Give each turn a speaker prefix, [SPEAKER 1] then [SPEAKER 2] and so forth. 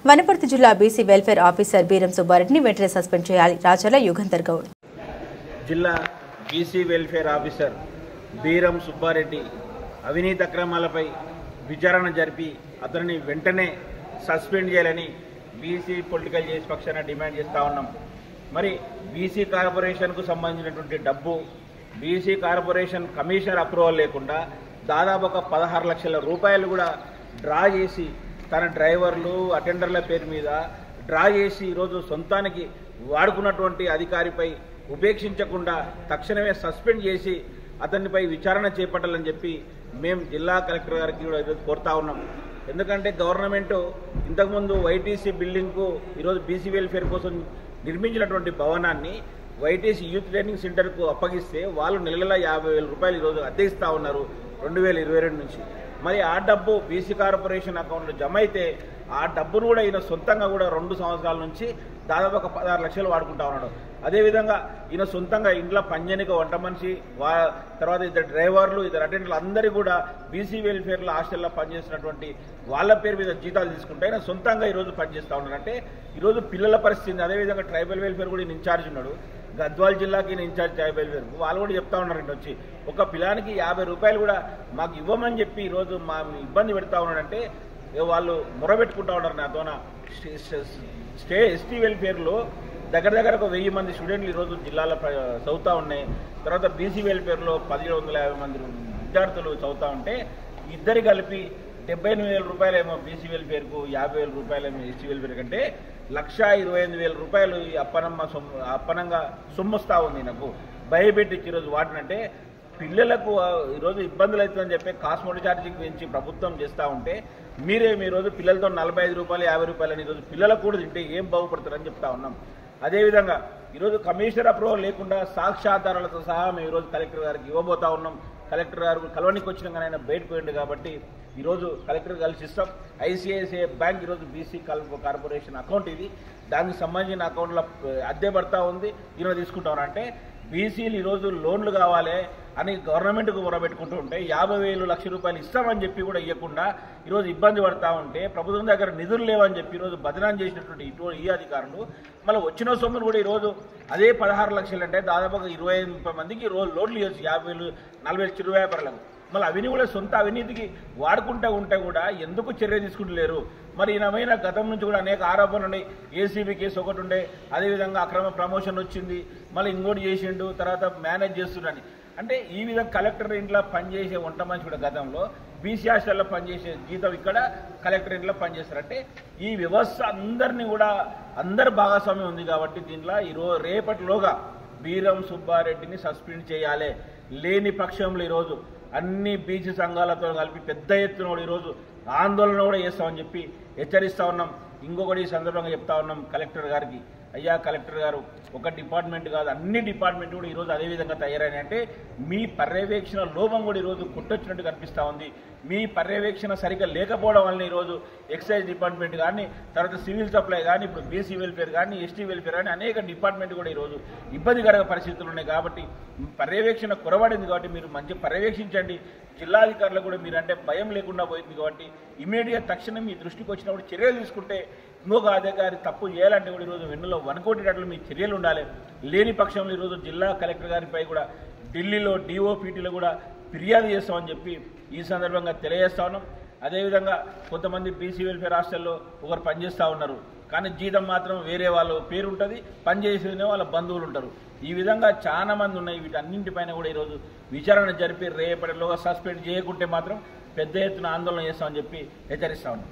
[SPEAKER 1] వనపర్తి జిల్లా BC welfare officer Beeram సుబ్బారెడ్డిని వెంటనే సస్పెండ్ చేయాలి. రాచర్ల యుగంధర్ గౌడ్.
[SPEAKER 2] జిల్లా BC welfare officer Beeram Subbareddy అవినీతి అక్రమాలపై విచారణ జరిపి అతనిని వెంటనే సస్పెండ్ చేయాలని బీసీ పొలిటికల్ చేసి పక్షాన డిమాండ్ చేస్తూ ఉన్నాం. మరి బీసీ కార్పొరేషన్కు సంబంధించినటువంటి డబ్బు బీసీ కార్పొరేషన్ కమిషనర్ అప్రూవల్ లేకుండా దాదాపు ఒక 16 లక్షల రూపాయలు కూడా డ్రా చేసి తన డ్రైవర్లు అటెండర్ల పేరు మీద డ్రా చేసి ఈరోజు సొంతానికి వాడుకున్నటువంటి అధికారిపై ఉపేక్షించకుండా తక్షణమే సస్పెండ్ చేసి అతనిపై విచారణ చేపట్టాలని చెప్పి మేము జిల్లా కలెక్టర్ గారికి కూడా ఈరోజు కోరుతా ఉన్నాం. ఎందుకంటే గవర్నమెంట్ ఇంతకుముందు వైటీసీ బిల్డింగ్కు ఈరోజు బీసీ వెల్ఫేర్ కోసం నిర్మించినటువంటి భవనాన్ని వైటీసీ యూత్ ట్రైనింగ్ సెంటర్కు అప్పగిస్తే వాళ్ళు నెల 50,000 రూపాయలు ఈరోజు అద్దె ఉన్నారు 2022 నుంచి. మరి ఆ డబ్బు బీసీ కార్పొరేషన్ అకౌంట్లో జమ అయితే ఆ డబ్బును కూడా ఈయన సొంతంగా కూడా 2 సంవత్సరాల నుంచి దాదాపు ఒక 16 లక్షలు వాడుకుంటా ఉన్నాడు. అదేవిధంగా ఈయన సొంతంగా ఇంట్లో పనిచేయడానికి వంట మనిషి తర్వాత ఇద్దరు డ్రైవర్లు ఇద్దరు అటెండర్లు అందరూ కూడా బీసీ వెల్ఫేర్లో హాస్టల్లో పనిచేస్తున్నటువంటి వాళ్ళ పేరు మీద జీతాలు తీసుకుంటే ఆయన సొంతంగా ఈరోజు పనిచేస్తూ ఉన్నాడు. అంటే ఈరోజు పిల్లల పరిస్థితి. అదేవిధంగా ట్రైబల్ వెల్ఫేర్ కూడా ఈయన ఇన్ఛార్జ్ ఉన్నాడు. గద్వాల్ జిల్లాకి ఈయన ఇన్ఛార్జ్ ట్రైబల్ వెల్ఫేర్ వాళ్ళు కూడా చెప్తా ఉన్నారండి వచ్చి ఒక పిల్లానికి 50 రూపాయలు కూడా మాకు ఇవ్వమని చెప్పి ఈరోజు మా ఇబ్బంది పెడతా ఉన్నాడంటే వాళ్ళు మొరబెట్టుకుంటా ఉన్నారు. నాతోన ఎస్టీ వెల్ఫేర్లో దగ్గర ఒక 1000 మంది స్టూడెంట్లు ఈరోజు జిల్లాలో చదువుతూ ఉన్నాయి. తర్వాత బీసీ వెల్ఫేర్లో 1750 మంది విద్యార్థులు చదువుతూ ఉంటే ఇద్దరు కలిపి 78,000 రూపాయలేమో బీసీ వెల్ఫేర్కు 50,000 రూపాయలేమో ఎస్టీ వెల్ఫేర్ కంటే 1,25,000 రూపాయలు ఈ అప్పనంగా సొమ్మొస్తా ఉంది. నాకు భయపెట్టించి ఈరోజు వాటినంటే పిల్లలకు ఈరోజు ఇబ్బందులు అవుతుందని చెప్పి కాస్మోటిక్ ఛార్జీకి పెంచి ప్రభుత్వం చేస్తూ ఉంటే మీరేమి ఈరోజు పిల్లలతో 45 రూపాయలు 50 రూపాయలు అని ఈరోజు పిల్లలకు కూడా తింటే ఏం బాగుపడతారని చెప్తా ఉన్నాం. అదేవిధంగా ఈరోజు కమిషనర్ అప్రూవల్ లేకుండా సాక్ష్యాధారాలతో సహా మేము ఈరోజు కలెక్టర్ గారికి ఇవ్వబోతా ఉన్నాం. కలెక్టర్ గారు కలవనికి వచ్చినా కానీ ఆయన బయటపోయింది కాబట్టి ఈరోజు కలెక్టర్ కలిసి ఇస్తాం. ఐసిఐసిఐ బ్యాంక్ ఈరోజు బీసీ కార్పొరేషన్ అకౌంట్ ఇది. దానికి సంబంధించిన అకౌంట్లో అద్దె పడతా ఉంది. ఈరోజు తీసుకుంటాం అంటే బీసీలు ఈరోజు లోన్లు కావాలి అని గవర్నమెంట్కు మొరబెట్టుకుంటూ ఉంటే 50,000 లక్ష రూపాయలు ఇస్తామని చెప్పి కూడా ఇవ్వకుండా ఈరోజు ఇబ్బంది పడతా ఉంటే ప్రభుత్వం దగ్గర నిధులు లేవని చెప్పి ఈరోజు బదనాం చేసినటువంటి ఈ అధికారులు మళ్ళీ వచ్చిన సొమ్మును కూడా ఈరోజు అదే 16 లక్షలు అంటే దాదాపుగా 25 మందికి రోజు లోన్లు ఇవ్వచ్చు 50,000 40,000 చిరు వ్యాపారులకు. మళ్ళీ అవిని కూడా సొంత అవినీతికి వాడుకుంటూ ఉంటే కూడా ఎందుకు చర్య తీసుకుంటలేరు? మరి ఈయనమైన గతం నుంచి కూడా అనేక ఆరోపణలు ఉన్నాయి. ఏసీబీ కేసు ఒకటి ఉండే, అదేవిధంగా అక్రమ ప్రమోషన్ వచ్చింది, మళ్ళీ ఇంకోటి చేసిండు, తర్వాత మేనేజ్ చేస్తుండని. అంటే ఈ విధంగా కలెక్టర్ ఇంట్లో పనిచేసే వంట మనిషి కూడా గతంలో బీసీ హాస్టల్లో పనిచేసే జీతం ఇక్కడ కలెక్టర్ ఇంట్లో పనిచేస్తారు. అంటే ఈ వ్యవస్థ అందరినీ కూడా అందరి భాగస్వామ్యం ఉంది కాబట్టి దీంట్లో రేపటిలోగా బీరం సుబ్బారెడ్డిని సస్పెండ్ చేయాలి. లేని పక్షంలో ఈరోజు అన్ని బీసీ సంఘాలతో కలిపి పెద్ద ఎత్తున కూడా ఈరోజు ఆందోళన కూడా చేస్తామని చెప్పి హెచ్చరిస్తూ ఉన్నాం. ఇంకొకటి ఈ సందర్భంగా చెప్తా ఉన్నాం కలెక్టర్ గారికి, అయ్యా కలెక్టర్ గారు ఒక డిపార్ట్మెంట్ కాదు అన్ని డిపార్ట్మెంట్ కూడా ఈరోజు అదేవిధంగా తయారైనాయి. అంటే మీ పర్యవేక్షణ లోపం కూడా ఈరోజు కొట్టొచ్చినట్టు కనిపిస్తూ ఉంది. మీ పర్యవేక్షణ సరిగ్గా లేకపోవడం వల్ల ఈరోజు ఎక్సైజ్ డిపార్ట్మెంట్ కానీ, తర్వాత సివిల్ సప్లై కానీ, ఇప్పుడు బీసీ వెల్ఫేర్ కానీ, ఎస్టీ వెల్ఫేర్ కానీ అనేక డిపార్ట్మెంట్ కూడా ఈరోజు ఇబ్బందికర పరిస్థితులు ఉన్నాయి. కాబట్టి పర్యవేక్షణ కొరబడింది కాబట్టి మీరు మంచి పర్యవేక్షించండి. జిల్లాధికారులు కూడా మీరంటే భయం లేకుండా పోయింది కాబట్టి ఇమీడియట్ తక్షణం మీ దృష్టికి వచ్చినప్పుడు చర్యలు తీసుకుంటే ఇంకొక అధికారి తప్పు చేయాలంటే కూడా ఈరోజు వెన్నులో వనకోటేటట్లు మీ చర్యలు ఉండాలి. లేని పక్షంలో ఈరోజు జిల్లా కలెక్టర్ గారిపై కూడా ఢిల్లీలో డిఓపీటీలో కూడా ఫిర్యాదు చేస్తామని చెప్పి ఈ సందర్భంగా తెలియజేస్తా ఉన్నాం. అదేవిధంగా కొంతమంది బీసీ వెల్ఫేర్ హాస్టల్లో ఒకరు పనిచేస్తూ ఉన్నారు కానీ జీతం మాత్రం వేరే వాళ్ళ పేరు ఉంటుంది, పనిచేసేనే వాళ్ళ బంధువులు ఉంటారు. ఈ విధంగా చాలా మంది ఉన్నాయి. వీటన్నింటిపైన కూడా ఈరోజు విచారణ జరిపి రేపటిలోగా సస్పెండ్ చేయకుంటే మాత్రం పెద్ద ఎత్తున ఆందోళన చేస్తామని చెప్పి హెచ్చరిస్తా ఉన్నాం.